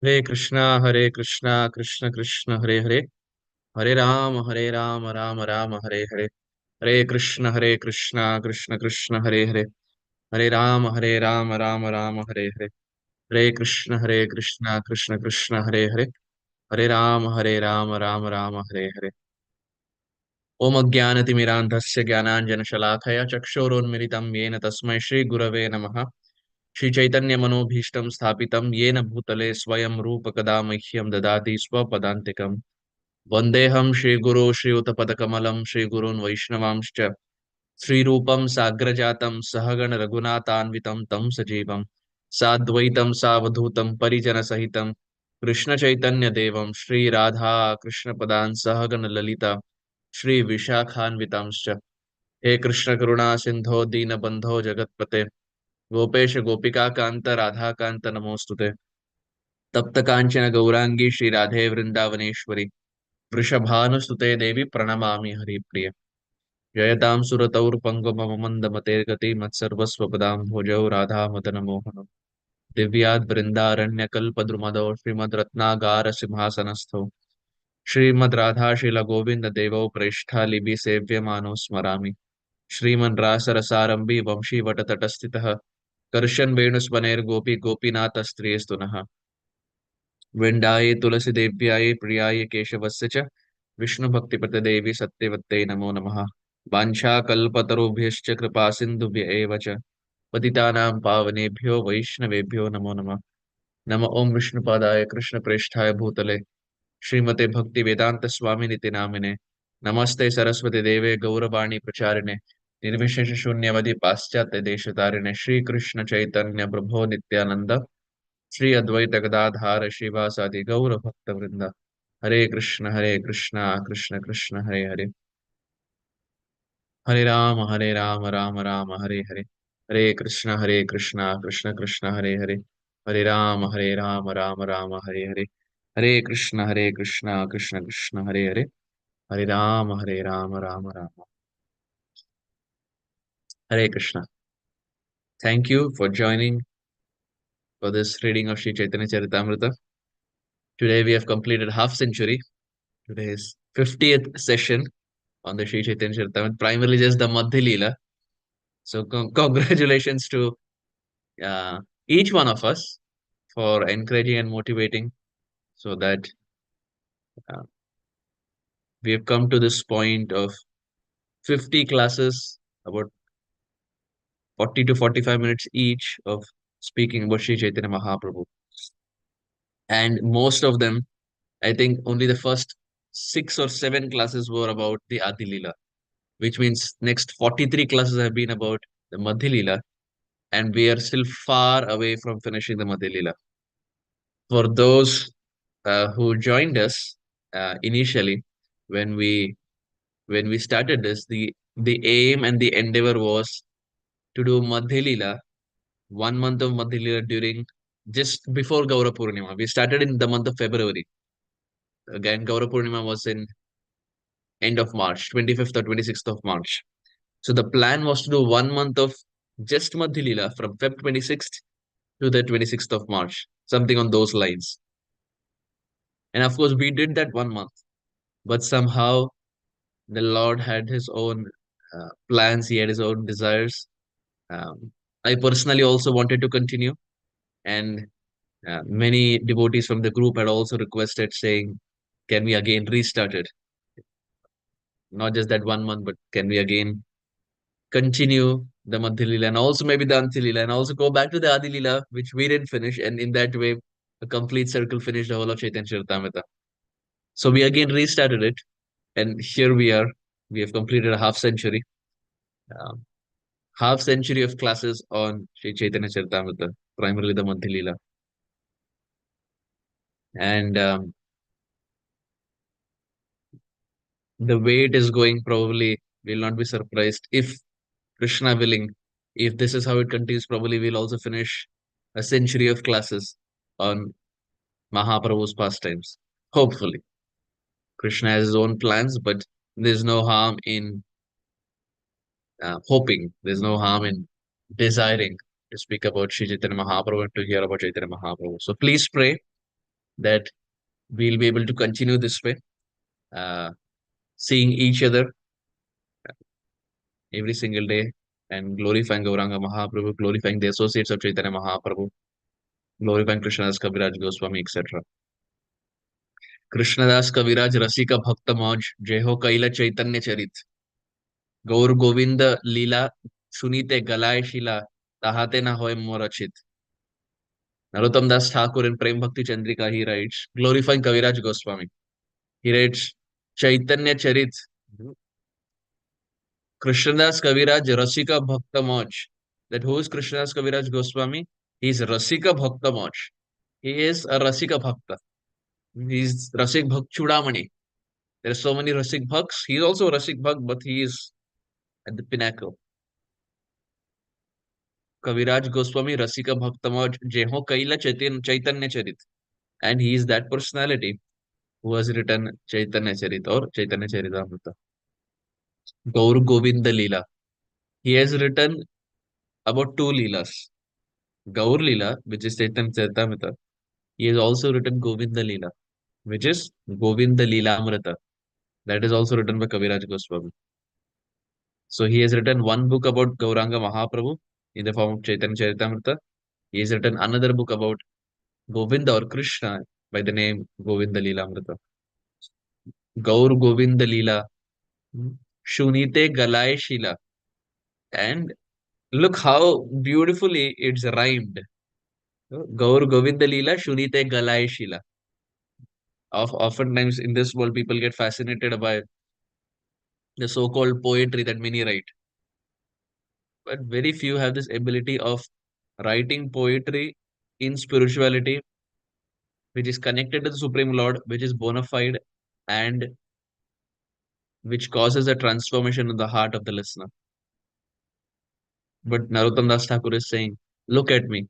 Hare Krishna, Krishna Krishna, Hare Hare, Hare Rama, Rama Rama, Hare Hare, Hare Krishna, Krishna Krishna, Hare Hare, Hare Rama, Rama Rama, Hare Hare, Hare Krishna, Krishna Krishna, Hare Hare, Hare Rama, Rama Rama, Hare Hare. ओम अज्ञानतिमिरान्धस्य ज्ञानाञ्जनशलाकया चक्षुरुन्मिलितं येन तस्मै श्रीगुरवे नमः। श्रीचैतन्यमनोभीष्टं स्थापितं येन भूतले स्वयं रूपकदा मह्यं ददाति स्वपदान्तिकम्। वन्देऽहं श्रीगुरो श्रीयुतपदकमलं श्रीगुरून् वैष्णवांश्च श्रीरूपं साग्रजातं सहगण रघुनाथान्वितं तं सजीवं साद्वैतं सावधूतं परिजनसहितं कृष्णचैतन्यदेवं श्रीराधा कृष्णपदान् सहगण ललिता श्री विशाखान्वितांश्च। हे कृष्ण करुणा सिंधो दीनबंधो जगत्पते गोपेश गोपिका कांत राधा कांत नमोस्तुते। तप्त कांचन गौरांगी श्री राधे वृंदावनेश्वरी वृषभानुसुते देवी प्रणमामि हरिप्रिय। जयतां सुरतौर्पङ्गमम मन्दमते गति मत्सर्वस्वपदां भुजौ राधा मदन मोहन दिव्याद् वृन्दारण्यकल्पद्रुमदौ श्रीमद् रत्नागार सिंहासनस्थौ श्रीमद् राधा शील गोविंद देवौ प्रेष्ठा लिपि सेव्यमानो स्मरामि। श्रीमन् रासरसारंभी वंशी वटतटस्थितः कर्षन् वेणुस्वनैर्गोपी गोपीनाथस्त्रियस्तु नः। विण्डायै तुलसीदेव्यायै प्रियाय केशवस्य च विष्णुभक्तिप्रददेवी सत्यवत्यै नमो नमः। वाञ्छाकल्पतरुभ्यश्च कृपा सिन्धुभ्य एव च पतितानां पावनेभ्यो वैष्णवेभ्यो नमो नमः। नम ओं विष्णुपादाय कृष्णप्रेष्ठाय भूतले श्रीमते भक्ति वेदांत स्वामी निति नामिने नमस्ते सरस्वती देवे गौरवाणी प्रचारिणे निर्विशेष शून्यवधि पाश्चात्य देशतारिणे श्री कृष्ण चैतन्य प्रभो नित्यानंद श्री अद्वैत गदाधार श्रीवासादि गौर भक्त वृंद। हरे कृष्णा कृष्ण कृष्ण हरे हरे, हरे राम राम राम हरे हरे, हरे कृष्णा कृष्ण कृष्ण हरे हरे, हरे राम राम राम हरे हरे, हरे कृष्णा कृष्ण कृष्ण हरे हरे, हरे राम राम राम हरे Krishna. Thank you for joining for this reading of Sri Chaitanya Charitamrita. Today we have completed half century. Today is 50th session on the Sri Chaitanya Charitamrita, primarily just the Madhya Leela. So congratulations to uh, each one of us for encouraging and motivating so that uh, we have come to this point of 50 classes, about 40 to 45 minutes each of speaking about Sri Chaitanya Mahaprabhu. And most of them, I think only the first 6 or 7 classes were about the Adi Leela, which means next 43 classes have been about the Madhya Leela, and we are still far away from finishing the Madhya Leela. For those who joined us initially, when we when we started this, the aim and the endeavor was to do Madhya Leela, 1 month of Madhya Leela during just before Gaura Purnima. We started in the month of February. Again, Gaura Purnima was in end of March, 25th or 26th of March. So the plan was to do 1 month of just Madhya Leela from Feb 26th to the 26th of March, something on those lines. And of course, we did that 1 month, but somehow the Lord had his own plans, he had his own desires. Um, I personally also wanted to continue, and many devotees from the group had also requested, saying, can we again restart it? Not just that 1 month, but can we again continue the Madhya Leela and also maybe the Antya Leela and also go back to the Adi Leela, which we didn't finish, and in that way, a complete circle finished the whole of Chaitanya Charitamrita. So we again restarted it, and here we are. We have completed a um, half century of classes on Sri Chaitanya Charitamrita, primarily the Madhya Leela. And the way it is going, probably will not be surprised if Krishna willing, if this is how it continues, probably we'll also finish a century of classes on Mahaprabhu's pastimes. Hopefully. Krishna has his own plans, but there's no harm in hoping, there's no harm in desiring to speak about Sri Chaitanya Mahaprabhu and to hear about Chaitanya Mahaprabhu. So please pray that we'll be able to continue this way, uh, seeing each other every single day and glorifying Gauranga Mahaprabhu, glorifying the associates of Chaitanya Mahaprabhu, glorifying Krishnadas, Kaviraj, Goswami, etc. Krishnadas, Kaviraj, Rasika, Bhakta Moj, Jeho Kaila Chaitanya Charit, Gaur Govinda Lila, Sunite Galay Shila, Tahate Na Hoy Morachit. Narottam Das Thakur in Prem Bhakti Chandrika, he writes, glorifying Kaviraj Goswami. He writes, Chaitanya Charit, Krishnadas Kaviraj, Rasika Bhakta Moj. That who is Krishnadas Kaviraj Goswami? He is Rasika Bhakta Moj. He is a Rasika Bhakta. He is Rasik Bhakt Chudamani. There are so many Rasik Bhaks. He is also a Rasik Bhakt, but he is at the pinnacle. Kaviraj Goswami, Rasika Bhaktamaj, Jeho Kaila Chaitanya Charit. And he is that personality who has written Chaitanya Charit or Chaitanya Charitamrita. Gaur Govinda Leela. He has written about two Leelas. Gaur Leela, which is Chaitanya Charitamrita. He has also written Govinda Leela, which is Govinda Leelamrita. That is also written by Kaviraj Goswami. So he has written one book about Gauranga Mahaprabhu in the form of Chaitanya Charitamrita. He has written another book about Govinda or Krishna by the name Govinda Leelamrita. Gaur Govinda Leela, Shunite Galay Shila. And look how beautifully it's rhymed. Gaur Govinda Leela, Shunite Galay Shila. Oftentimes in this world, people get fascinated by the so-called poetry that many write. But very few have this ability of writing poetry in spirituality, which is connected to the Supreme Lord, which is bona fide, and which causes a transformation in the heart of the listener. But Narottam Das Thakur is saying, look at me.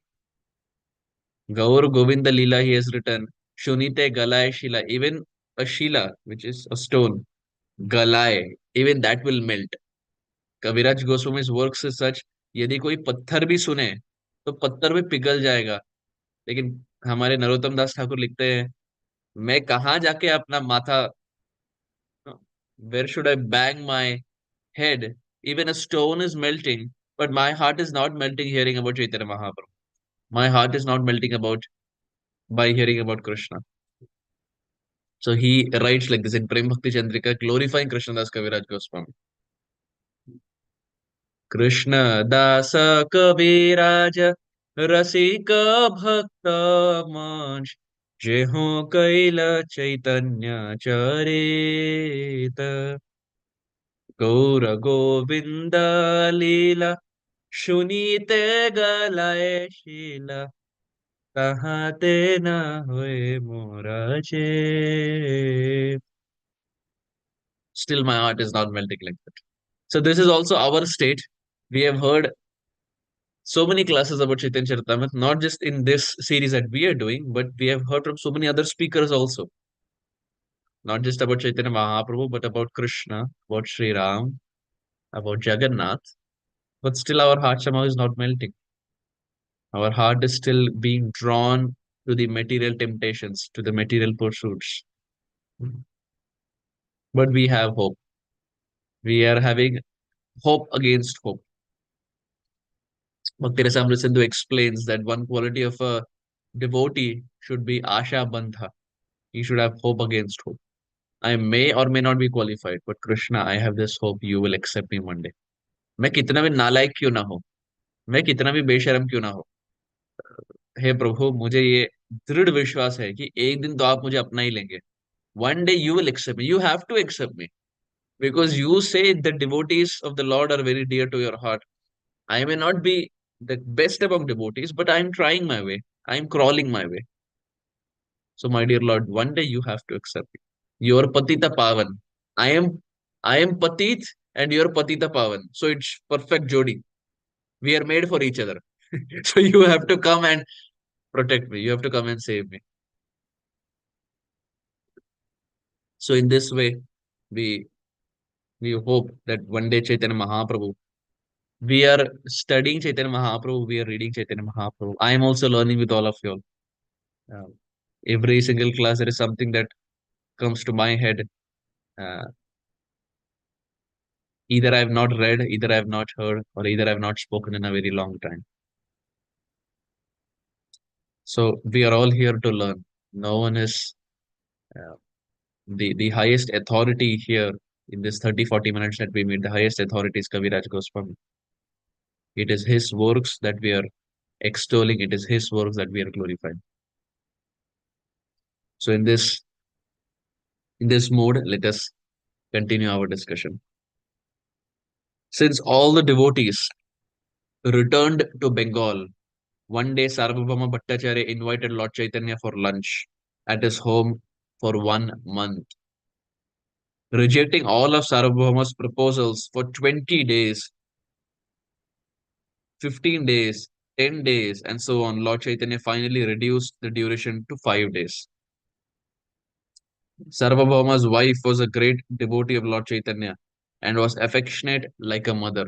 Gaur Govinda Leela, he has written, Shunite Galay Shila, even a Shila, which is a stone, Galay, even that will melt. Kaviraj गोस्वामी's works is such, यदि कोई पत्थर भी सुने तो पत्थर भी पिघल जाएगा. लेकिन हमारे नरोत्तम दास ठाकुर लिखते हैं, मैं कहाँ जाके अपना माथा, where should I bang my head? Even a stone is melting, but my heart is not melting hearing about Chaitanya Mahaprabhu. My heart is not melting about by hearing about Krishna. So he writes like this in Prem Bhakti Chandrika, glorifying Krishnadas Kaviraj Goswami. Krishna Dasa Kaviraj Rasika Bhakta Manj Jeho Kaila Chaitanya Charita Gaura Govinda Leela Shunite Galaye Shila Tahate Na Hoye Morache. Still, my heart is not melting like that. So, this is also our state. We have heard so many classes about Chaitanya Charitamrita, not just in this series that we are doing, but we have heard from so many other speakers also. Not just about Chaitanya Mahaprabhu, but about Krishna, about Sri Ram, about Jagannath. But still, our heart somehow is not melting. Our heart is still being drawn to the material temptations, to the material pursuits. But we have hope. We are having hope against hope. Bhakti Rasamrita Sindhu explains that one quality of a devotee should be Asha Bandha. He should have hope against hope. I may or may not be qualified, but Krishna, I have this hope you will accept me one day. मैं कितना भी नालायक क्यों ना हो, मैं कितना भी बेशरम क्यों ना हो, हे प्रभु मुझे ये दृढ़ विश्वास है कि एक दिन तो आप मुझे अपना ही लेंगे. One day you will accept me. You have to accept me because you say the devotees of the Lord are very dear to your heart. I may not be the best among devotees, but I am trying my way. I am crawling my way. So, my dear Lord, one day you have to accept me. Your Patita Pavan. I am Patit and you're Patita Pavan. So it's perfect jodi. We are made for each other. So you have to come and protect me. You have to come and save me. So in this way, we we hope that one day Chaitanya Mahaprabhu. We are studying Chaitanya Mahaprabhu. We are reading Chaitanya Mahaprabhu. I am also learning with all of you all. Every single class, there is something that comes to my head. Uh, Either I have not read, either I have not heard, or either I have not spoken in a very long time. So we are all here to learn. No one is uh, the highest authority here in this 30-40 minutes that we meet. The highest authority is Kaviraj Goswami. It is his works that we are extolling. It is his works that we are glorifying. So in this mode, let us continue our discussion. Since all the devotees returned to Bengal, one day Sarvabhauma Bhattacharya invited Lord Chaitanya for lunch at his home for 1 month, rejecting all of Sarvabhauma's proposals for 20 days, 15 days, 10 days, and so on. Lord Chaitanya finally reduced the duration to 5 days. Sarvabhauma's wife was a great devotee of Lord Chaitanya and was affectionate like a mother.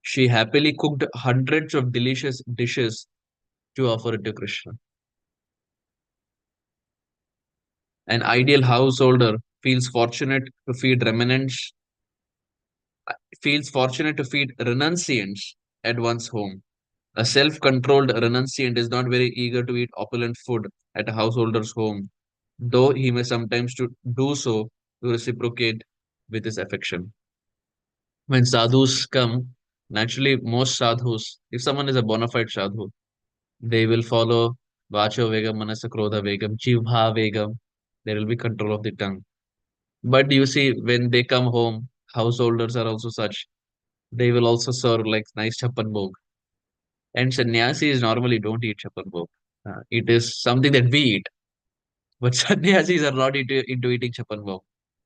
She happily cooked hundreds of delicious dishes to offer it to Krishna. An ideal householder feels fortunate to feed remnants, feels fortunate to feed renunciants at one's home. A self-controlled renunciant is not very eager to eat opulent food at a householder's home, though he may sometimes do so to reciprocate with his affection. When sadhus come, naturally most sadhus, if someone is a bona fide sadhu, they will follow Vacho Vegam, Manasa Krodha Vegam, Jivha Vegam. There will be control of the tongue. But you see, when they come home, householders are also such. They will also serve like nice chapan bhog. And sannyasis normally don't eat chapan bhog. It is something that we eat. But sannyasis are not into eating chapan bhog,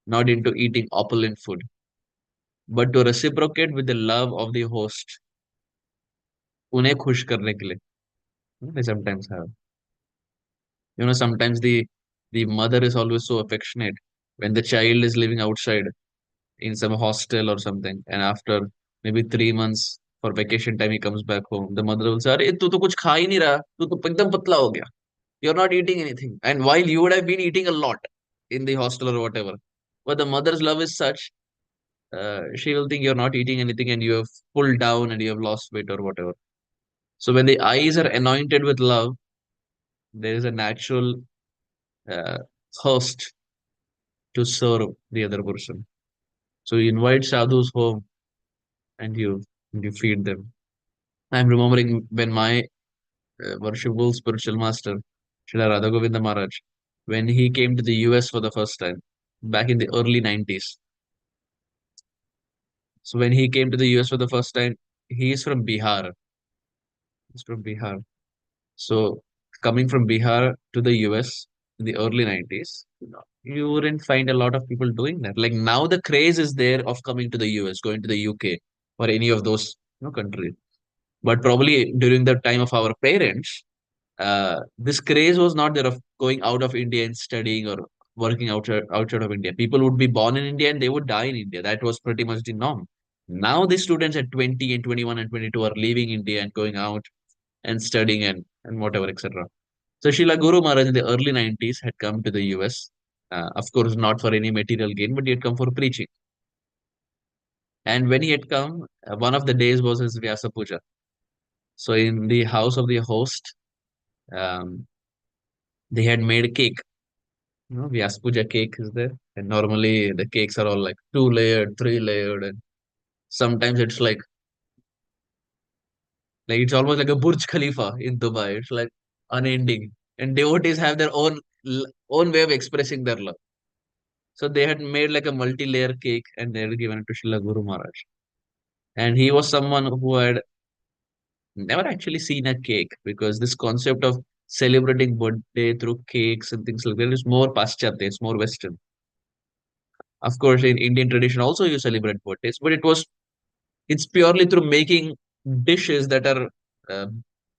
not into eating opulent food. But to reciprocate with the love of the host, उन्हें खुश करने के लिए, they sometimes have. Sometimes the mother is always so affectionate when the child is living outside in some hostel or something, and after maybe 3 months for vacation time he comes back home. The mother will say, "अरे तू तो कुछ खा ही नहीं रहा, तू तो एकदम पतला हो गया. You're not eating anything." And while you would have been eating a lot in the hostel or whatever, but the mother's love is such, she will think you're not eating anything and you have pulled down and you have lost weight or whatever. So when the eyes are anointed with love, there is a natural uh, thirst to serve the other person. So you invite sadhus home and you feed them. I'm remembering when my worshipful spiritual master, Śrīla Rādhā Govinda Mahārāja, when he came to the US for the first time back in the early 90s. So when he came to the US for the first time, he is from Bihar. He's from Bihar. So coming from Bihar to the US in the early 90s, you wouldn't find a lot of people doing that. Like now the craze is there of coming to the US, going to the UK or any of those countries. But probably during the time of our parents, this craze was not there of going out of India and studying or working outside of India. People would be born in India and they would die in India. That was pretty much the norm. Now the students at 20 and 21 and 22 are leaving India and going out and studying and whatever, etc. So Srila Guru Maharaj in the early 90s had come to the US. Of course, not for any material gain, but he had come for preaching. And when he had come, one of the days was his Vyasa Puja. So in the house of the host, um, they had made a cake. Vyasa Puja cake is there. And normally the cakes are all like 2 layered, 3 layered, and sometimes it's like it's almost like a Burj Khalifa in Dubai. It's like unending. And devotees have their own way of expressing their love. So they had made like a multi-layer cake and they had given it to Srila Guru Maharaj. And he was someone who had never actually seen a cake because this concept of celebrating birthday through cakes and things like that is more Paschatya, it's more Western. Of course, in Indian tradition also you celebrate birthdays, but it's purely through making dishes that are uh,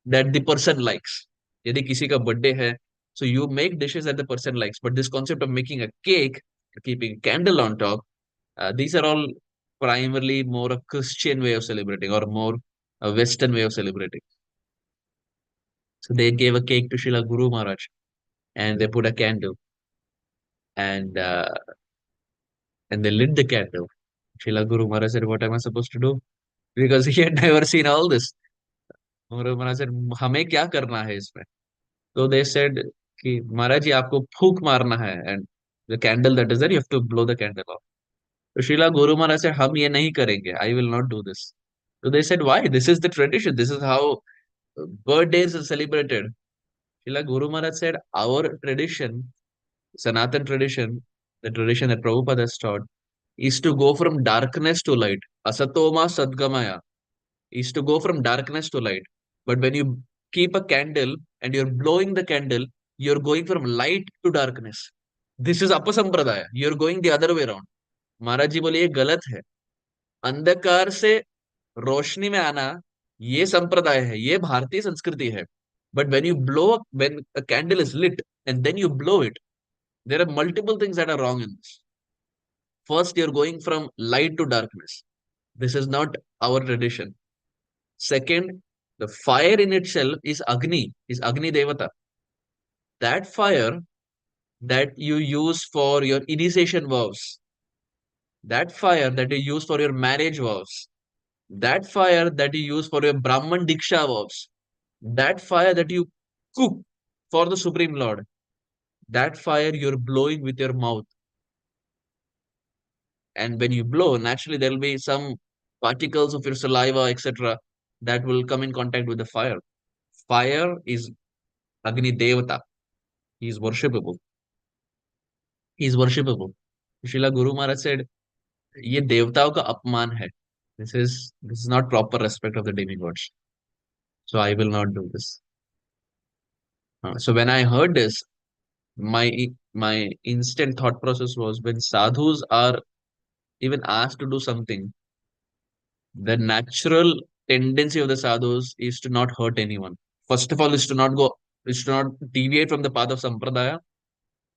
that the person likes. यदि किसी का birthday है, so you make dishes that the person likes. But this concept of making a cake, keeping a candle on top, these are all primarily more a Christian way of celebrating or more a Western way of celebrating. So they gave a cake to Srila Guru Maharaj. and they put a candle, and uh, and they lit the candle. Srila Guru Maharaj said, "What am I supposed to do?" Because he had never seen all this. Guru Maharaj said, "हमें क्या करना है इसमें?" So they said कि महाराज जी आपको फूक मारना है, and the candle that is there, you have to blow the candle off. So Srila Guru Maharaj said, हम ये नहीं करेंगे. I will not do this. So they said, why? This is the tradition. This is how birthdays are celebrated. Srila Guru Maharaj said, our tradition, Sanatan tradition, the tradition that Prabhupada has taught, is to go from darkness to light. Asatoma Sadgamaya is to go from darkness to light. But when you keep a candle and you're blowing the candle, you're going from light to darkness. This is apasampradaya. You're going the other way around. महाराज जी बोले ये गलत है. अंधकार से रोशनी में आना ये संप्रदाय है, ये भारतीय संस्कृति है. But when a candle is lit and then you blow it, there are multiple things that are wrong in this. First, you're going from light to darkness. This is not our tradition. Second, the fire in itself is Agni Devata. That fire that you use for your initiation vows, that fire that you use for your marriage vows, that fire that you use for your Brahman Diksha vows, that fire that you cook for the Supreme Lord, that fire you're blowing with your mouth. And when you blow, naturally there will be some particles of your saliva, etc., that will come in contact with the fire. Fire is Agni Devata. He is worshipable. He is worshipable. Srila Guru Maharaj said, ये देवताओं का अपमान है. This is not proper respect of the demigods. So I will not do this. So when I heard this, my instant thought process was when sadhus are even asked to do something, the natural tendency of the sadhus is to not hurt anyone. First of all, is to not deviate from the path of sampradaya,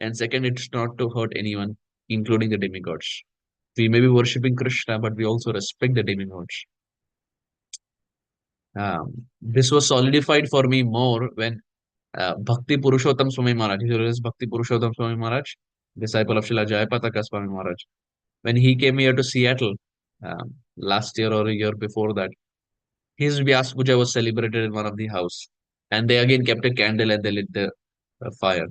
and second, it's not to hurt anyone, including the demigods. We may be worshipping Krishna, but we also respect the demigods. This was solidified for me more when Bhakti Purushottam Swami Maharaj, he is Bhakti Purushottam Swami Maharaj, disciple of Srila Jayapataka Swami Maharaj. When he came here to Seattle last year or a year before that, his Vyas Puja was celebrated in one of the house. And they again kept a candle and they lit the fire.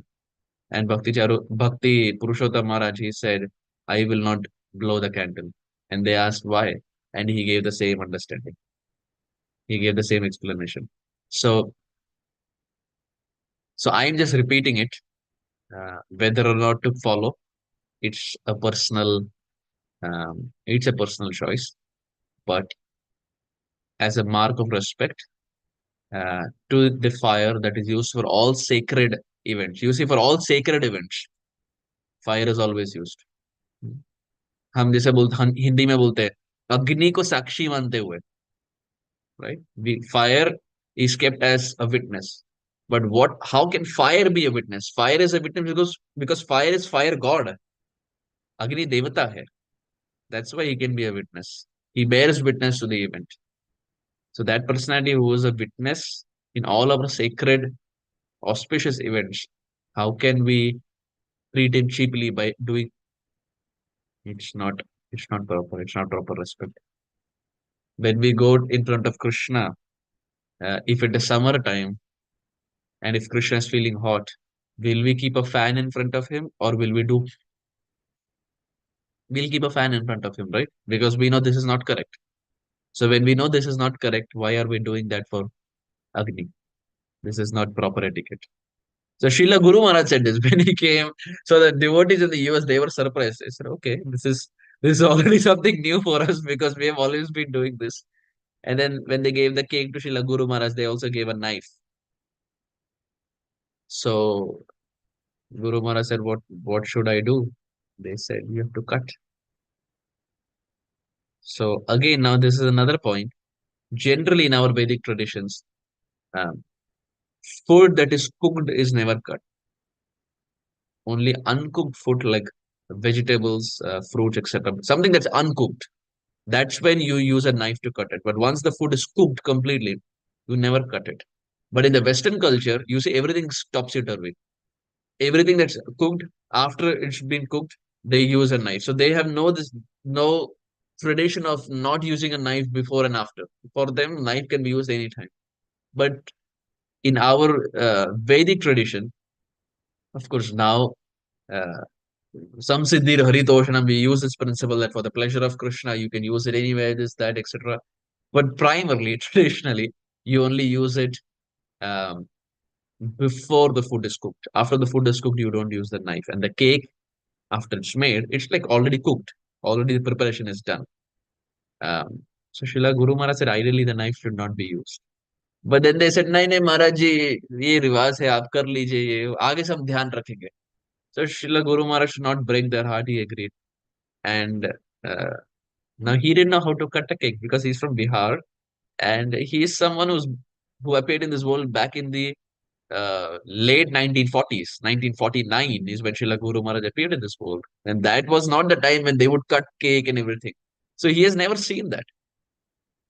And Bhakti Purushottam Maharaj, he said, I will not blow the candle. And they asked why. And he gave the same understanding. He gave the same explanation. So, so I'm just repeating it. Whether or not to follow, it's a personal choice. But as a mark of respect to the fire that is used for all sacred events. You see, for all sacred events, fire is always used. हम जैसे बोलते हम हिंदी में बोलते हैं अग्नि को साक्षी मानते हुए, right? Fire is kept as a witness. But how can fire be a witness? Fire is a witness because fire is fire god. Agni Devata hai. That's why he can be a witness. He bears witness to the event. So that personality who is a witness in all our sacred, auspicious events, how can we treat him cheaply by doing it's not it's not proper, it's not proper respect. When we go in front of Krishna, if it is summer time and if Krishna is feeling hot, will we keep a fan in front of him or we'll keep a fan in front of him, right? Because we know this is not correct. So when we know this is not correct, why are we doing that for Agni? This is not proper etiquette. So Srila Guru Maharaj said this when he came. So the devotees in the US, they were surprised. They said, okay, this is already something new for us because we have always been doing this. And then when they gave the cake to Srila Guru Maharaj, they also gave a knife. So Guru Maharaj said, what should I do? They said, you have to cut. So again, now this is another point. Generally in our Vedic traditions, um, food that is cooked is never cut. Only uncooked food like vegetables, fruits, etc. Something that's uncooked. That's when you use a knife to cut it. But once the food is cooked completely, you never cut it. But in the Western culture, you see everything topsy turvy. Everything that's cooked, after it's been cooked, they use a knife. So they have no tradition of not using a knife before and after. For them, knife can be used anytime. But in our Vedic tradition, of course, now uh, some Siddhi Haritoshanam, we use this principle that for the pleasure of Krishna, you can use it anywhere, this, that, etc. But primarily, traditionally, you only use it um, before the food is cooked. After the food is cooked, you don't use the knife. And the cake, after it's made, it's like already cooked. Already the preparation is done. So Srila Guru Maharaj said, ideally the knife should not be used. But then they said, नहीं नहीं महाराज जी ये रिवाज है आप कर लीजिए ये आगे से हम ध्यान रखेंगे. So Srila Guru Maharaj should not break their heart. He agreed. And uh, now he didn't know how to cut a cake because he's from Bihar, and he is someone who appeared in this world back in the late 1940s. 1949 is when Srila Guru Maharaj appeared in this world, and that was not the time when they would cut cake and everything. So he has never seen that.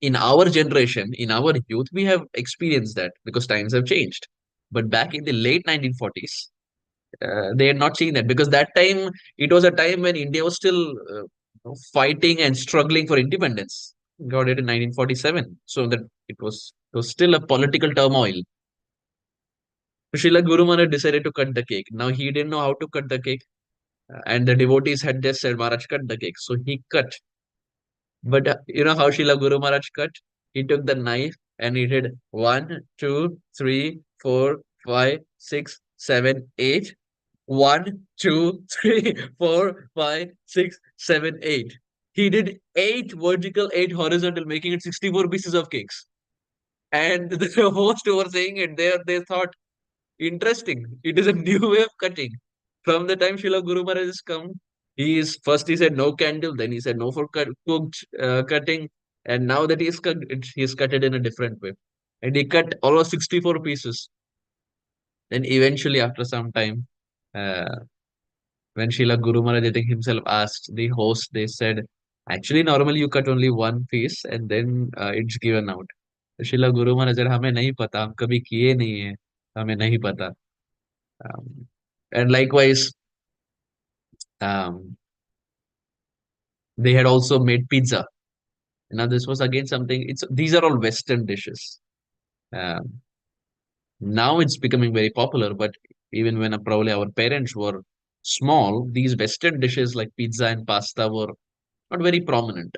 In our generation, in our youth, we have experienced that because times have changed. But back in the late 1940s, they had not seen that because that time it was a time when India was still fighting and struggling for independence. Got it in 1947, so that it was still a political turmoil. So Srila Guru Maharaj decided to cut the cake. Now he didn't know how to cut the cake, and the devotees had just said, "Maharaj, cut the cake." So he cut. But you know how Srila Guru Maharaj cut? He took the knife and he did one, two, three, four, five, six, seven, eight. One, two, three, four, five, six, seven, eight. He did eight vertical, eight horizontal, making it 64 pieces of cakes. And the host who were saying it, they thought, interesting. It is a new way of cutting. From the time Srila Guru Maharaj has come, he said no candle, then he said no for cooked cutting, and now that he's cut it in a different way. And he cut almost 64 pieces. Then eventually, after some time, uh, when Srila Guru Maharaj I think himself asked the host, they said, actually, normally you cut only one piece and then it's given out. Srila Guru Maharaj said, हमें नहीं पता, हम कभी किए नहीं है, हमें नहीं पता. Um, and likewise, um, they had also made pizza. Now this was again something. It's these are all Western dishes. Um, Now it's becoming very popular, but even when probably our parents were small, these Western dishes like pizza and pasta were not very prominent.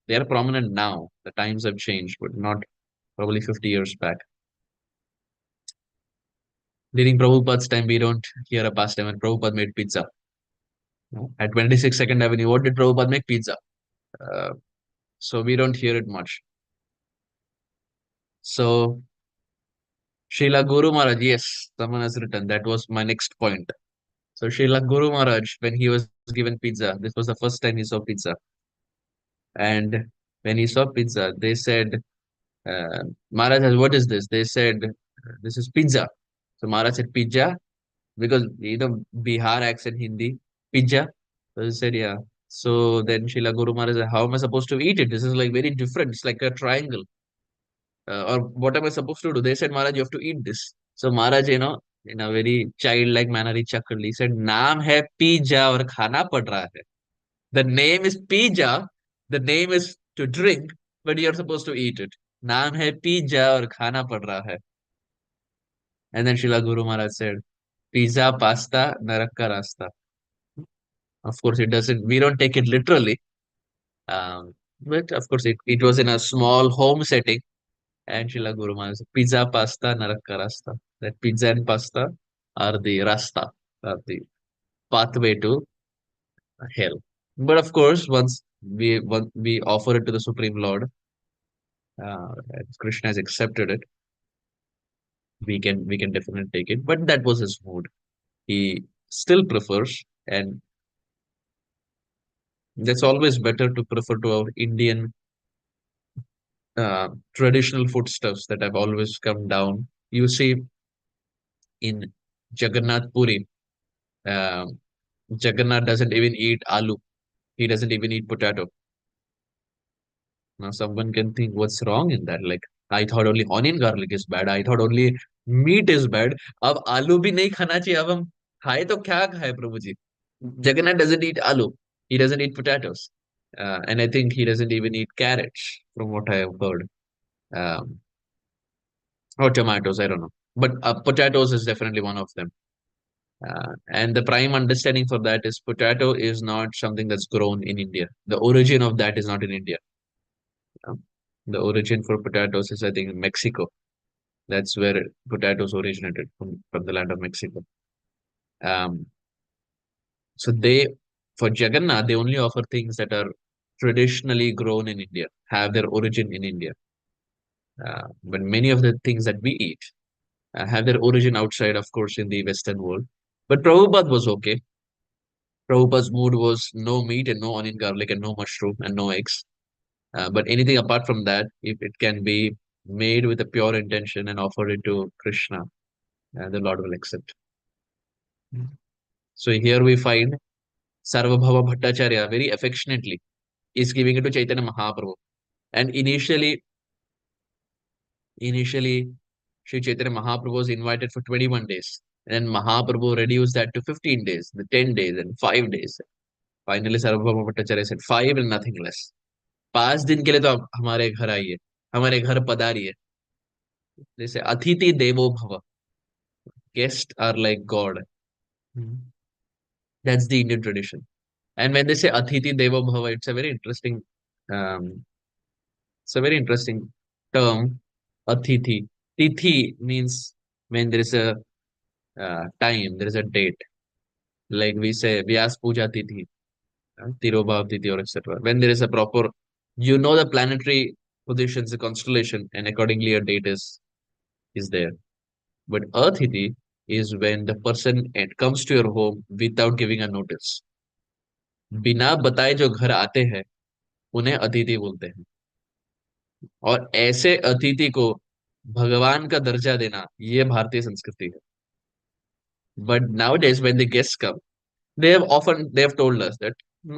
They are prominent now. The times have changed, but not probably 50 years back. During Prabhupada's time, we don't hear a pastime when Prabhupada made pizza. No? At 26 Second Avenue, what did Prabhupada make? Pizza. Uh, so we don't hear it much. So Srila Guru Maharaj, yes, someone has written. That was my next point. So Srila Guru Maharaj, when he was given pizza, this was the first time he saw pizza. And when he saw pizza, they said, Maharaj, what is this? They said, this is pizza. So Maharaj said, pizza, because Bihar accent Hindi, pizza. So he said, yeah. So then Srila Guru Maharaj said, how am I supposed to eat it? This is like very different. It's like a triangle. Or what am I supposed to do? They said, Maharaj, you have to eat this. So Maharaj, in a very childlike manner, he chuckled. He said, नाम है pizza और खाना पड़ रहा है. The name is pizza. The name is to drink, but you're supposed to eat it. नाम है pizza और खाना पड़ रहा है. And then Srila Guru Maharaj said, pizza, pasta, narak ka rasta. Of course, it doesn't, we don't take it literally. But of course, it was in a small home setting. And Srila Guru Maharaj said, pizza, pasta, narak ka rasta. That pizza and pasta are the rasta, are the pathway to hell. But of course, once we offer it to the Supreme Lord, and Krishna has accepted it, we can definitely take it. But that was his mood. He still prefers, and that's always better to prefer to our Indian traditional foodstuffs that have always come down. You see, in Jagannath Puri, um, Jagannath doesn't even eat aloo. He doesn't even eat potato. Now, someone can think, what's wrong in that? Like, I thought only onion garlic is bad. I thought only meat is bad. अब आलू भी नहीं खाना चाहिए अब हम खाए तो क्या खाए प्रभु जी. Jagannath doesn't eat aloo. He doesn't eat potatoes. And I think he doesn't even eat carrots, from what I have heard. Um, or tomatoes, I don't know. But potatoes is definitely one of them. And the prime understanding for that is potato is not something that's grown in India. The origin of that is not in India. Um, the origin for potatoes is, I think, in Mexico. That's where potatoes originated from the land of Mexico. Um, so for Jagannath, they only offer things that are traditionally grown in India, have their origin in India. But many of the things that we eat have their origin outside, of course, in the Western world. But Prabhupada was okay. Prabhupada's mood was no meat and no onion garlic and no mushroom and no eggs. But anything apart from that, if it can be made with a pure intention and offered it to Krishna, the Lord will accept. So here we find Sarvabhauma Bhattacharya very affectionately is giving it to Chaitanya Mahaprabhu. And initially, Sri Chaitanya Mahaprabhu was invited for 21 days. And Mahaprabhu reduced that to 15 days, the 10 days, and 5 days. Finally, Sarvabhauma Bhattacharya said 5 and nothing less. 5 दिन के लिए तो आप हमारे घर आइए, हमारे घर पधारिए. जैसे अतिथि देवो भव. Guests are like God. Mhm. That's the Indian tradition. And when they say Athithi Devo Bhava, um, it's a very interesting term. Athithi. Tithi means when there is a time, there is a date. Like we say Vyas Puja Tithi, Tirobhav Tithi, or etc. When there is a proper, the planetary positions, the constellation, and accordingly a date is there. But Athithi is when the person comes to your home without giving a notice. बिना बताए जो घर आते हैं उन्हें अतिथि बोलते हैं. और ऐसे अतिथि को भगवान का दर्जा देना ये भारतीय संस्कृति है. But nowadays when the guests come, they have told us that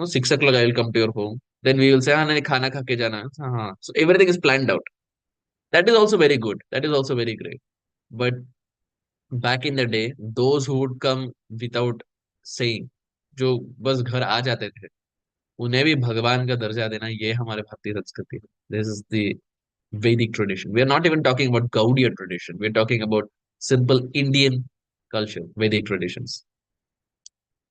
6 o'clock I will come to your home. Then we will say हाँ नहीं खाना खा के जाना. हाँ, so everything is planned out. That is also very good. That is also very great. But back in the day, those who would come without saying, जो बस घर आ जाते थे, उन्हें भी भगवान का दर्जा देना ये हमारे भारतीय संस्कृति है. This is the Vedic tradition. We are not even talking about Gaudiya tradition. We are talking about simple Indian culture, Vedic traditions.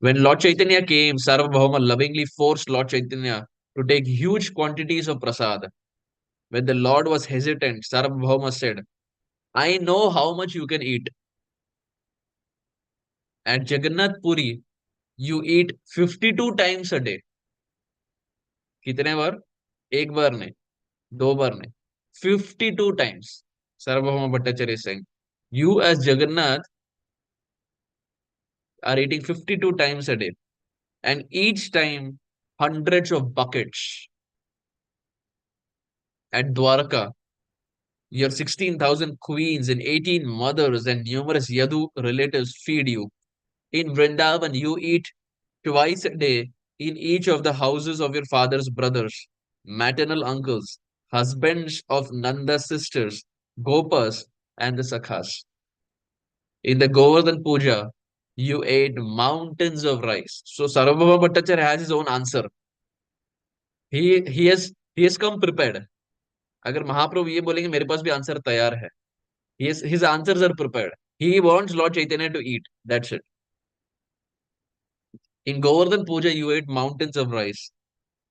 When Lord Chaitanya came, Sarvabhauma lovingly forced Lord Chaitanya to take huge quantities of prasad. When the Lord was hesitant, Sarvabhauma said, I know how much you can eat. At Jagannath Puri, you eat 52 times a day. कितने बार? एक बार नहीं, दो बार नहीं, 52 times. Sarvabhauma Bhattacharya is saying, you as Jagannath are eating 52 times a day, and each time hundreds of buckets. At Dwarka, your 16,000 queens and 18 mothers and numerous Yadu relatives feed you. In Vrindavan, you eat twice a day in each of the houses of your father's brothers, maternal uncles, husbands of Nanda's sisters, Gopas, and the Sakhas. In the Govardhan Puja, you ate mountains of rice. So Sarvabhauma Bhattacharya has his own answer. He has come prepared. अगर महाप्रभु ये बोलेंगे मेरे पास भी answer तैयार है. His answers are prepared. He wants Lord Chaitanya to eat. That's it. In Govardhan Puja, you ate mountains of rice.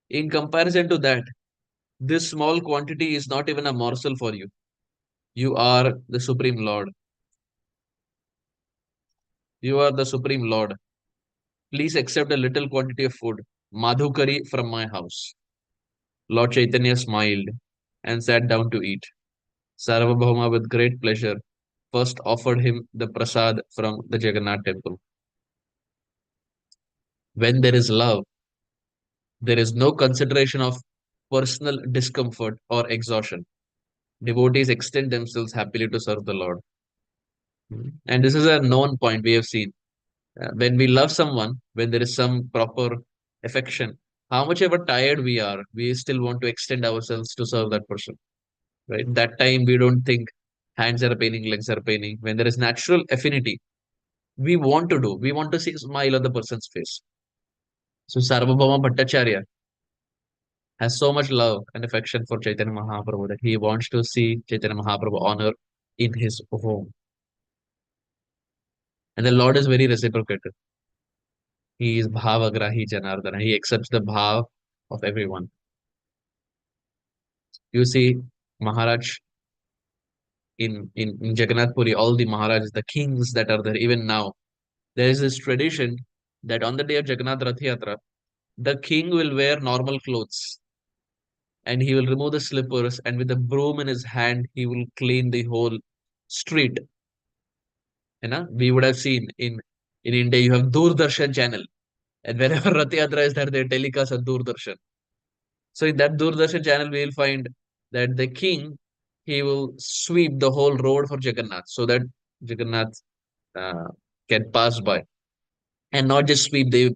In comparison to that, this small quantity is not even a morsel for you. You are the Supreme Lord. You are the Supreme Lord. Please accept a little quantity of food, madhukari, from my house. Lord Chaitanya smiled and sat down to eat. Sarvabhauma, with great pleasure, first offered him the prasad from the Jagannath temple. When there is love, there is no consideration of personal discomfort or exhaustion. Devotees extend themselves happily to serve the Lord. And this is a known point we have seen. When we love someone, when there is some proper affection, how much ever tired we are, we still want to extend ourselves to serve that person. Right? That time we don't think hands are paining, legs are paining. When there is natural affinity, we want to do. We want to see a smile on the person's face. So Sarvabhauma Bhattacharya has so much love and affection for Chaitanya Mahaprabhu that he wants to see Chaitanya Mahaprabhu honor in his home. And the Lord is very reciprocated. He is Bhavagrahi Janardana. He accepts the bhav of everyone. You see, Maharaj in Jagannath Puri, all the Maharajas, the kings that are there, even now, there is this tradition that on the day of Jagannath Rath Yatra, the king will wear normal clothes and he will remove the slippers and with a broom in his hand, he will clean the whole street. You know, we would have seen in India, you have Doordarshan channel, and wherever Rath Yatra is there, they telecast on Doordarshan. So in that Doordarshan channel, we will find that the king he will sweep the whole road for Jagannath so that Jagannath uh, can pass by, and not just sweep. They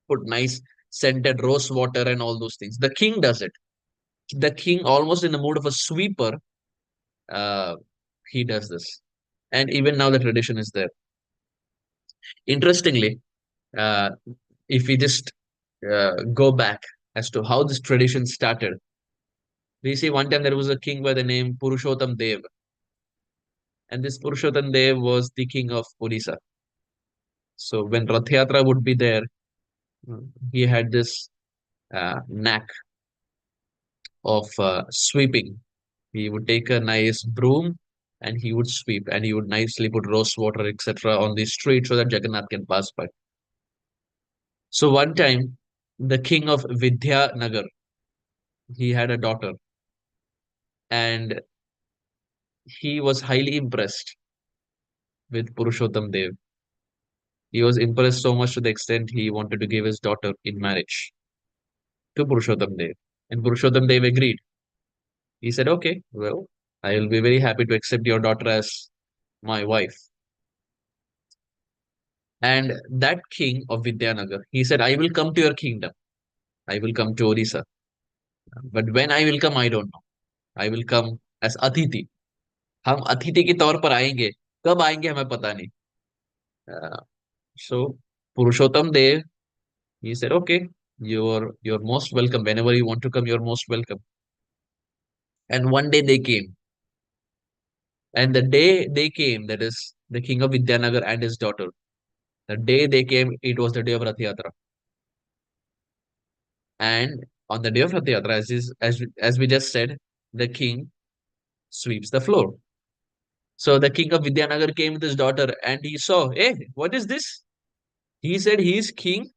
put nice scented rose water and all those things. The king does it. The king, almost in the mood of a sweeper, uh, he does this, and even now the tradition is there. Interestingly, uh, if we just go back as to how this tradition started, we see one time there was a king by the name Purushottam Dev, and this Purushottam Dev was the king of Odisha. So when Rath Yatra would be there, he had this knack of sweeping. He would take a nice broom and he would sweep and he would nicely put rose water, etc., on the street so that Jagannath can pass by. So one time, the king of Vidyanagar, he had a daughter and he was highly impressed with Purushottam Dev. He was impressed so much to the extent he wanted to give his daughter in marriage to Purushottam Dev. And Purushottam Dev agreed. He said, okay, well, I will be very happy to accept your daughter as my wife. And that king of Vidyanagar, he said, I will come to your kingdom. I will come to Odisha. But when I will come, I don't know. I will come as Atiti. हम अतिथि के तौर पर आएंगे. कब आएंगे हमें पता नहीं. Uh, so Purushottam Dev, he said, okay, you're most welcome. Whenever you want to come, you're most welcome. And one day they came. And the day they came, that is the king of Vidyanagar and his daughter, the day they came, it was the day of Rath Yatra. And on the day of Rath Yatra, as we just said, the king sweeps the floor. So the king of Vidyanagar came with his daughter and he saw, hey, what is this? He said he is king,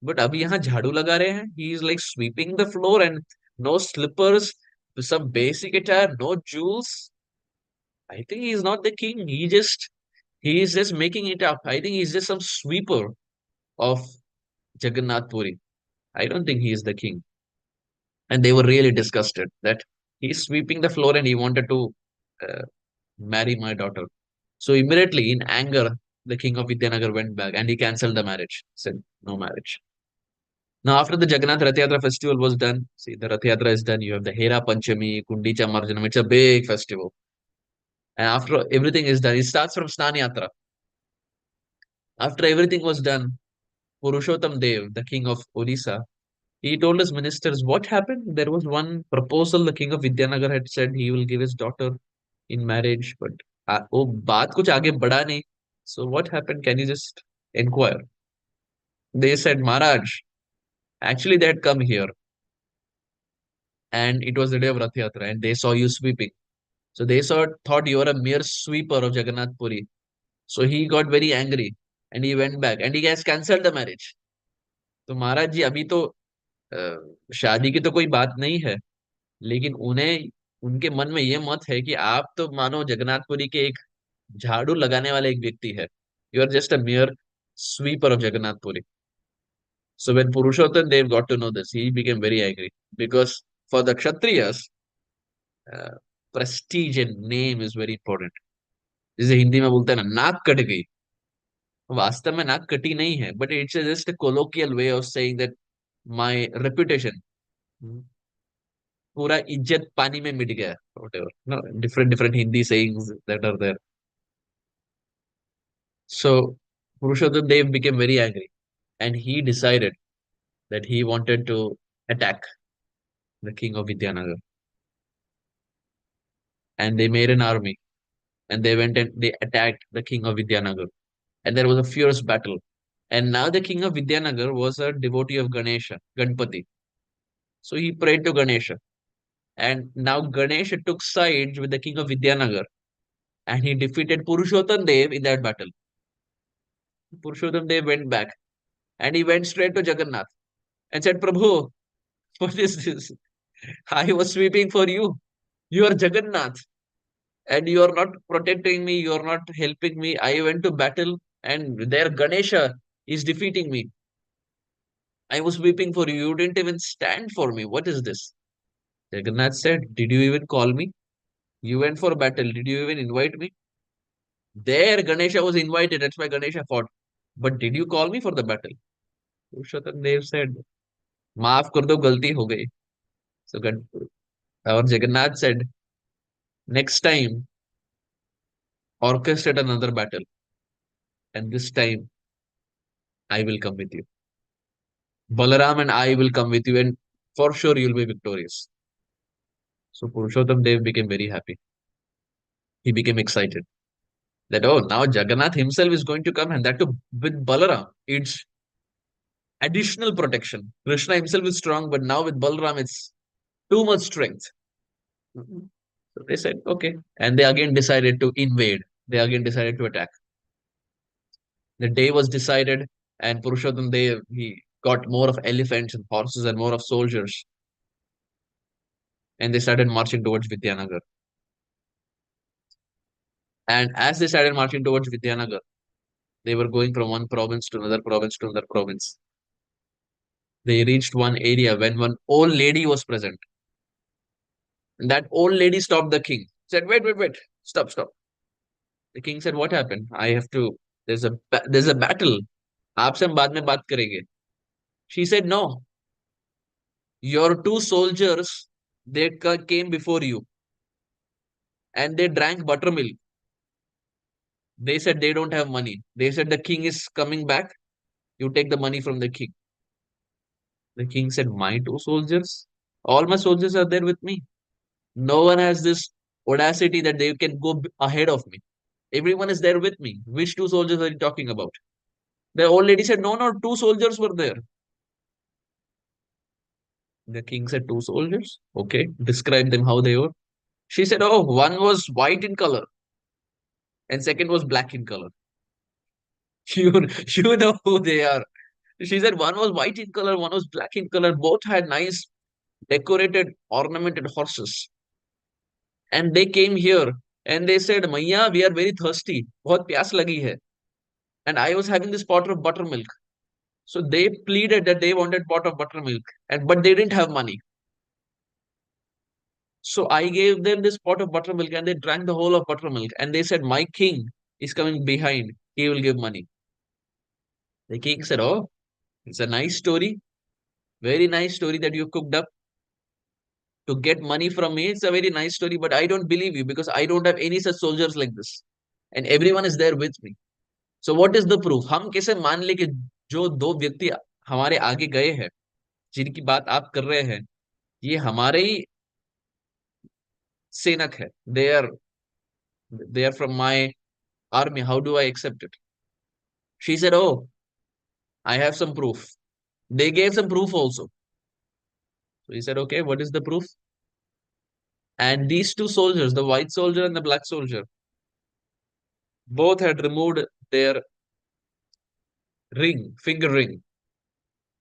but abhi yahan jhadu laga rahe hain. He is like sweeping the floor and no slippers, some basic attire, no jewels. I think he is not the king. He is just making it up. I think he's just some sweeper of Jagannath Puri. I don't think he is the king. And they were really disgusted that he's sweeping the floor and he wanted to uh, marry my daughter. So immediately, in anger, the king of Vidyanagar went back and he cancelled the marriage, said no marriage. Now, after the Jagannath Rath Yatra festival was done, see, the Rath Yatra is done, you have the Hera Panchami, Kundicha Marjanam, it's a big festival. And after everything is done, it starts from Snan Yatra. After everything was done, Purushottam Dev, the king of Odisha, he told his ministers what happened. There was one proposal the king of Vidyanagar had said he will give his daughter in marriage, but वो बात कुछ आगे बढ़ा नहीं. So what happened? Can you just inquire? They said, Maharaj, actually they had come here and it was the day of Rath Yatra and they saw you sweeping. So they thought you were a mere sweeper of Jagannath Puri. So he got very angry and he went back and he has cancelled the marriage. तो महाराज जी अभी तो शादी की तो कोई बात नहीं है, लेकिन उन्हें उनके मन में ये मत है कि आप तो मानो जगन्नाथपुरी के एक झाड़ू लगाने वाले एक व्यक्ति है. You are just a mere sweeper of Jagannath Puri. So when Purushottam Dev got to know this, he became very angry because for the Kshatriyas, uh, prestige and name is very important. जैसे हिंदी में बोलते हैं ना नाक कट गई, वास्तव में नाक कटी नहीं है, but it's just a colloquial way of saying that my reputation, पूरा इज्जत पानी में मिट गया, whatever. No, different Hindi sayings that are there. So Purushottam Dev became very angry and he decided that he wanted to attack the king of Vidyanagar. And they made an army and they went and they attacked the king of Vidyanagar. And there was a fierce battle. And now the king of Vidyanagar was a devotee of Ganesha, Ganpati. So he prayed to Ganesha. And now Ganesha took sides with the king of Vidyanagar and he defeated Purushottam Dev in that battle. Purushottam Dev went back and he went straight to Jagannath and said, Prabhu, what is this? I was sweeping for you. You are Jagannath and you are not protecting me. You are not helping me. I went to battle and there Ganesha is defeating me. I was weeping for you. You didn't even stand for me. What is this? Jagannath said, did you even call me? You went for battle. Did you even invite me? There Ganesha was invited. That's why Ganesha fought. But did you call me for the battle? Purushottam Dev said, माफ कर दो गलती हो गई. So our Jagannath said, next time orchestrate another battle, and this time I will come with you. Balaram and I will come with you, and for sure you'll be victorious. So Purushottam Dev became very happy. He became excited that oh now Jagannath himself is going to come, and that too with Balaram. It's additional protection. Krishna himself is strong, but now with Balaram it's too much strength. Mhm. So they said okay, and they again decided to invade. They again decided to attack. The day was decided, and Purushottam Dev he got more of elephants and horses and more of soldiers, and they started marching towards Vidyanagar. And as they started marching towards Vidyanagar, they were going from one province to another province to another province. They reached one area when one old lady was present. And that old lady stopped the king. Said, wait, wait, wait. Stop, stop. The king said, what happened? I have to, there's a battle. आपसे हम बाद में बात करेंगे. She said, no, your two soldiers, they came before you and they drank buttermilk. They said they don't have money. They said the king is coming back. You take the money from the king. The king said, my two soldiers? All my soldiers are there with me. No one has this audacity that they can go ahead of me. Everyone is there with me. Which two soldiers are you talking about? The old lady said, no, no, two soldiers were there. The king said, two soldiers? Okay, describe them how they were. She said, oh, one was white in color and second was black in color. You, you know who they are. She said, one was white in color, one was black in color. Both had nice decorated, ornamented horses. And they came here and they said, Maiya, we are very thirsty. बहुत प्यास लगी है. And I was having this pot of buttermilk. So they pleaded that they wanted pot of buttermilk, and but they didn't have money. So I gave them this pot of buttermilk, and they drank the whole of buttermilk. And they said, "My king is coming behind. He will give money." The king said, "Oh, it's a nice story, very nice story that you cooked up to get money from me. It's a very nice story, but I don't believe you because I don't have any such soldiers like this, and everyone is there with me. So what is the proof? हम कैसे मान ले कि जो दो व्यक्ति हमारे आगे गए हैं, जिनकी बात आप कर रहे हैं, ये हमारे ही सेनक है. They are from my army. How do I accept it?" She said, "Oh, I have some proof." They gave some proof also. So he said, "Okay, what is the proof?" And these two soldiers, the white soldier and the black soldier, both had removed their ring, finger ring,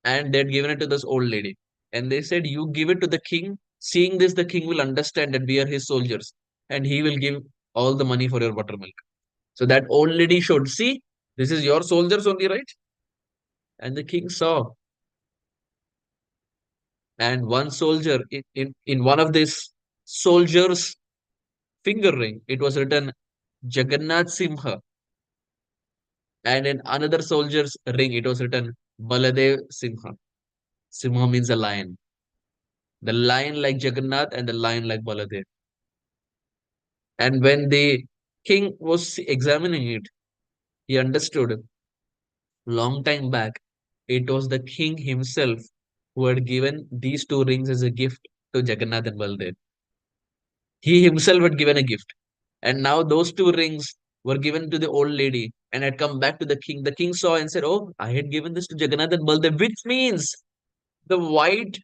and they had given it to this old lady. And they said, "You give it to the king. Seeing this, the king will understand that we are his soldiers, and he will give all the money for your buttermilk." So that old lady showed, "See, this is your soldiers only, right?" And the king saw, and one soldier in one of these soldiers' finger ring, it was written Jagannath Simha, and in another soldier's ring, it was written Baladev Simha. Simha means a lion. The lion like Jagannath and the lion like Baladev. And when the king was examining it, he understood. Long time back, it was the king himself who had given these two rings as a gift to Jagannath and Baldev. He himself had given a gift. And now those two rings were given to the old lady and had come back to the king. The king saw and said, "Oh, I had given this to Jagannath and Baldev," which means the white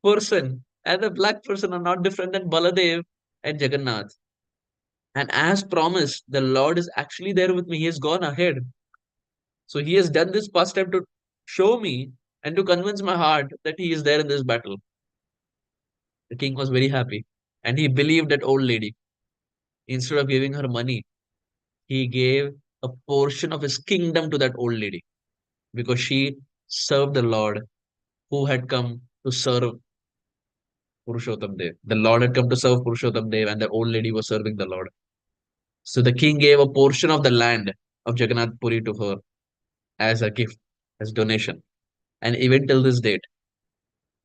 person and the black person are not different than Baladev and Jagannath. And as promised, the Lord is actually there with me. He has gone ahead. So he has done this past time to show me and to convince my heart that he is there in this battle. The king was very happy and he believed that old lady. Instead of giving her money, he gave a portion of his kingdom to that old lady because she served the Lord who had come to serve Purushottam Dev. The Lord had come to serve Purushottam Dev and the old lady was serving the Lord. So the king gave a portion of the land of Jagannath Puri to her as a gift, as donation. And even till this date,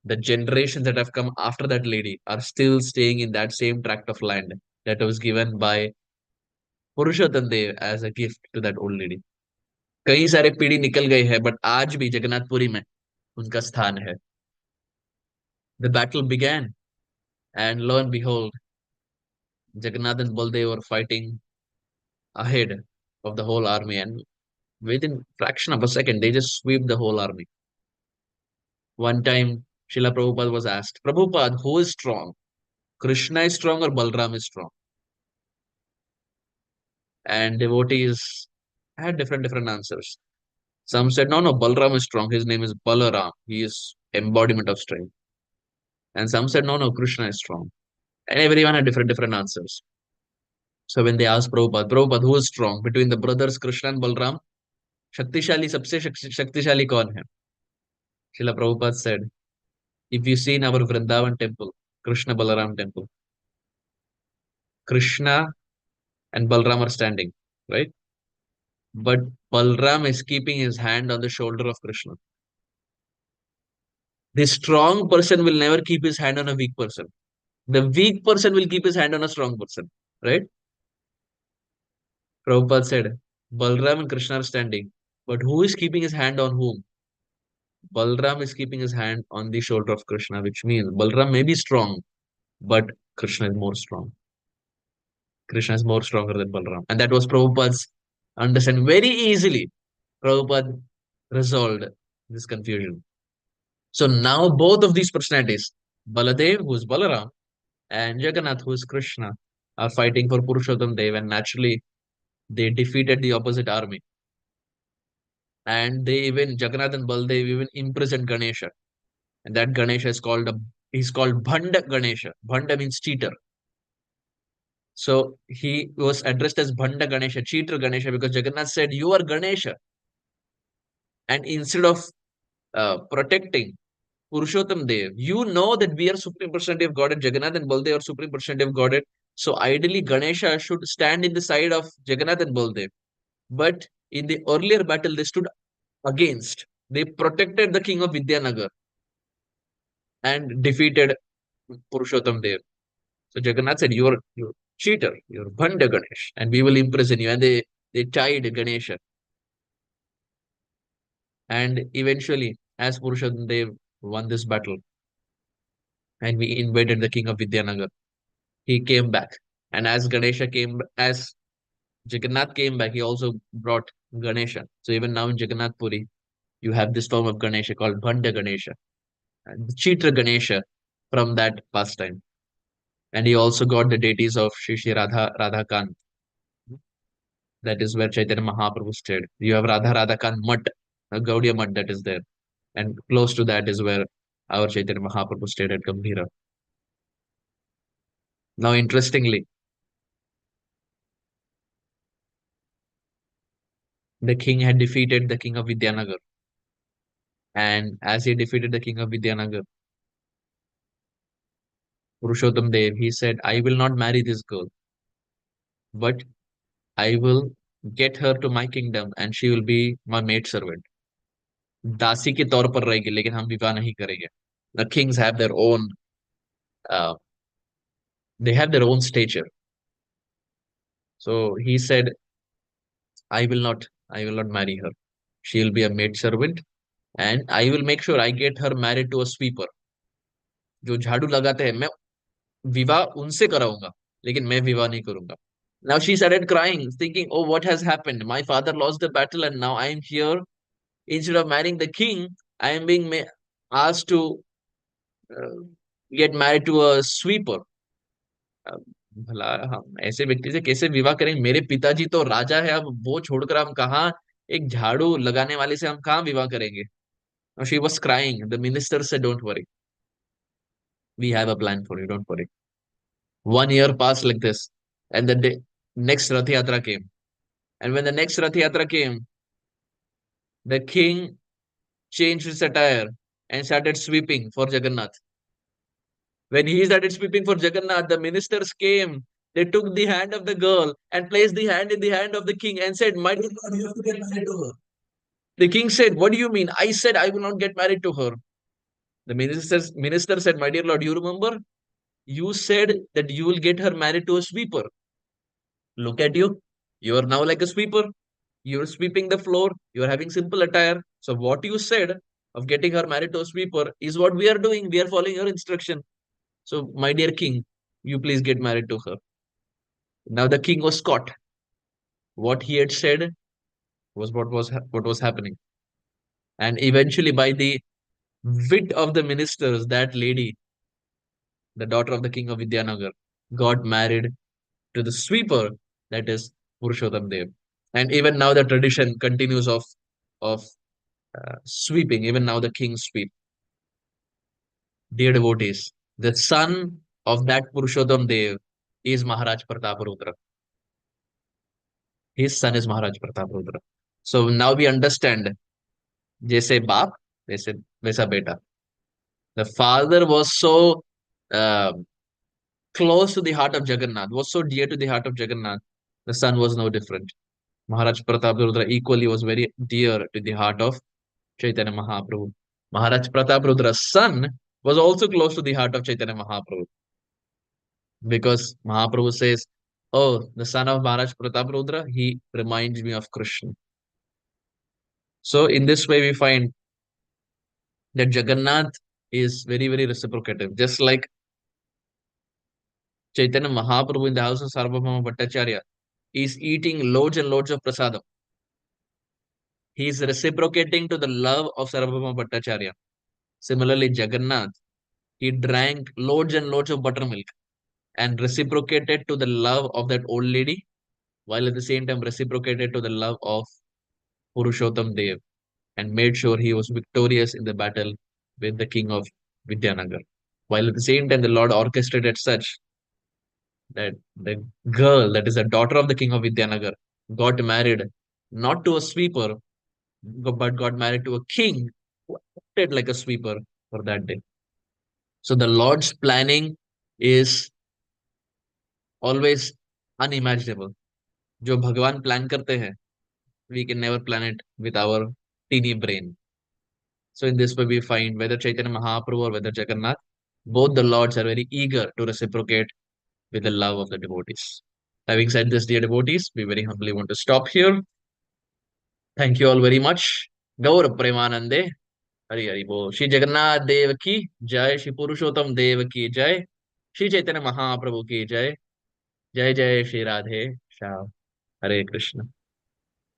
the generations that have come after that lady are still staying in that same tract of land that was given by Purushottam Dev as a gift to that old lady. कई सारे पीढ़ी निकल गए हैं but आज भी जगन्नाथपुरी में उनका स्थान है. The battle began and lo and behold, Jagannath and Baldev were fighting ahead of the whole army and within fraction of a second they just sweep the whole army. One time Srila Prabhupada was asked, Prabhupada, who is strong? Krishna is strong or Balram is strong? And devotees had different answers. Some said, no, no, Balram is strong. His name is Balaram. He is embodiment of strength. And some said, no, no, Krishna is strong. And everyone had different answers. So when they asked Prabhupada, Prabhupada, who is strong between the brothers Krishna and Balram? Shaktishali, सबसे शक्तिशाली कौन है? Srila Prabhupada said, if you see in our Vrindavan temple, Krishna Balaram temple, Krishna and Balram are standing, right? But Balram is keeping his hand on the shoulder of Krishna. The strong person will never keep his hand on a weak person. The weak person will keep his hand on a strong person, right? Prabhupada said, Balram and Krishna are standing, but who is keeping his hand on whom? Balram is keeping his hand on the shoulder of Krishna, which means Balram may be strong, but Krishna is more strong. Krishna is more stronger than Balram. And that was Prabhupada's understanding. Very easily, Prabhupada resolved this confusion. So now both of these personalities, Baladev, who is Balaram, and Jagannath, who is Krishna, are fighting for Purushottam Dev, and naturally they defeated the opposite army. And they even Jagannath and Baldev even imprisoned Ganesha. And that Ganesha is called he's called Bhanda Ganesha. Bhanda means cheater. So he was addressed as Bhanda Ganesha, cheater Ganesha, because Jagannath said, you are Ganesha. And instead of protecting Purushottam Dev, you know that we are Supreme Personality of Godhead, Jagannath and Baldev are Supreme Personality of Godhead. So ideally, Ganesha should stand in the side of Jagannath and Baldev. But in the earlier battle, they stood against. They protected the king of Vidyanagar and defeated Purushottam Dev. So Jagannath said, you're cheater, you're Bhanda Ganesh, and we will imprison you. And they tied Ganesha. And eventually, as Purushottam Dev won this battle, and we invaded the king of Vidyanagar, he came back. And as Jagannath came back, he also brought Ganesha. So even now in Jagannath Puri, you have this form of Ganesha called Bhanda Ganesha, and the cheater Ganesha from that pastime. And he also got the deities of Shri Radha Kant. That is where Chaitanya Mahaprabhu stayed. You have Radha Kant Mutt, a Gaudiya Mutt that is there. And close to that is where our Chaitanya Mahaprabhu stayed at Gambhira. Now, interestingly, the king had defeated the king of Vidyanagar. And as he defeated the king of Vidyanagar, Purushottam Dev, he said, I will not marry this girl, but I will get her to my kingdom and she will be my maid servant. दासी के तौर पर रहेगी लेकिन हम विवाह नहीं करेंगे. The kings have their own uh, they have their own stature. So he said, I will not marry her. She'll be a maid servant, and I will make sure I get her married to a sweeper. जो झाड़ू लगाते हैं, मैं विवाह उनसे कराऊंगा, लेकिन मैं विवाह नहीं करूंगा. Now she started crying, thinking, oh, what has happened? My father lost the battle, and now I am here. Instead of marrying the king, I am being asked to uh, get married to a sweeper. अब भला हम ऐसे व्यक्ति से कैसे विवाह करेंगे? मेरे पिताजी तो राजा है, अब वो छोड़कर हम कहाँ, एक झाड़ू लगाने वाले से हम कहाँ विवाह करेंगे? Now she was crying. The minister said, don't worry. We have a plan for you. Don't worry. 1 year passed like this. And the next Rath Yatra came. And when the next Rath Yatra came, the king changed his attire and started sweeping for Jagannath. When he started sweeping for Jagannath, the ministers came. They took the hand of the girl and placed the hand in the hand of the king and said, my dear lord, you have to get married to her. The king said, what do you mean? I said I will not get married to her. The minister said, my dear lord, you remember? You said that you will get her married to a sweeper. Look at you. You are now like a sweeper. You're sweeping the floor. You're having simple attire. So what you said of getting her married to a sweeper is what we are doing. We are following your instruction. So, my dear king, you please get married to her. Now the king was caught. What he had said was what was happening. And eventually, by the wit of the ministers, that lady, the daughter of the king of Vidyanagar, got married to the sweeper, that is Purushottam Dev. And even now the tradition continues of sweeping. Even now the kings sweep. Dear devotees, the son of that Purushottam Dev is Maharaj Prataparudra. His son is Maharaj Prataparudra. So now we understand, जैसे बाप वैसे वैसा बेटा. The father was so uh, close to the heart of Jagannath, was so dear to the heart of Jagannath. The son was no different. Maharaj Prataparudra equally was very dear to the heart of Chaitanya Mahaprabhu. Maharaj Prataparudra's son was also close to the heart of Chaitanya Mahaprabhu, because Mahaprabhu says, oh, the son of Maharaj Prataparudra, he reminds me of Krishna. So in this way, we find that Jagannath is very, very reciprocative. Just like Chaitanya Mahaprabhu in the house of Sarvabhauma Bhattacharya is eating loads and loads of prasadam. He is reciprocating to the love of Sarvabhauma Bhattacharya. Similarly, Jagannath, he drank loads and loads of buttermilk and reciprocated to the love of that old lady, while at the same time reciprocated to the love of Purushottam Dev, and made sure he was victorious in the battle with the king of Vidyanagar. While at the same time, the Lord orchestrated such that the girl, that is the daughter of the king of Vidyanagar, got married not to a sweeper, but got married to a king who acted like a sweeper for that day. So the Lord's planning is always unimaginable. जो भगवान plan करते हैं, we can never plan it with our teeny brain. So in this way, we find whether Chaitanya Mahaprabhu or whether Jagannath, both the lords are very eager to reciprocate with the love of the devotees. Having said this, dear devotees, we very humbly want to stop here. Thank you all very much. Gaur Premanande. Hari Hari Bol. Shri Jagannath Dev ki Jai. Shri Purushottam Dev ki Jai. Shri Chaitanya Mahaprabhu ki Jai. Jai Jai Shri Radhe Shyam. Hare Krishna.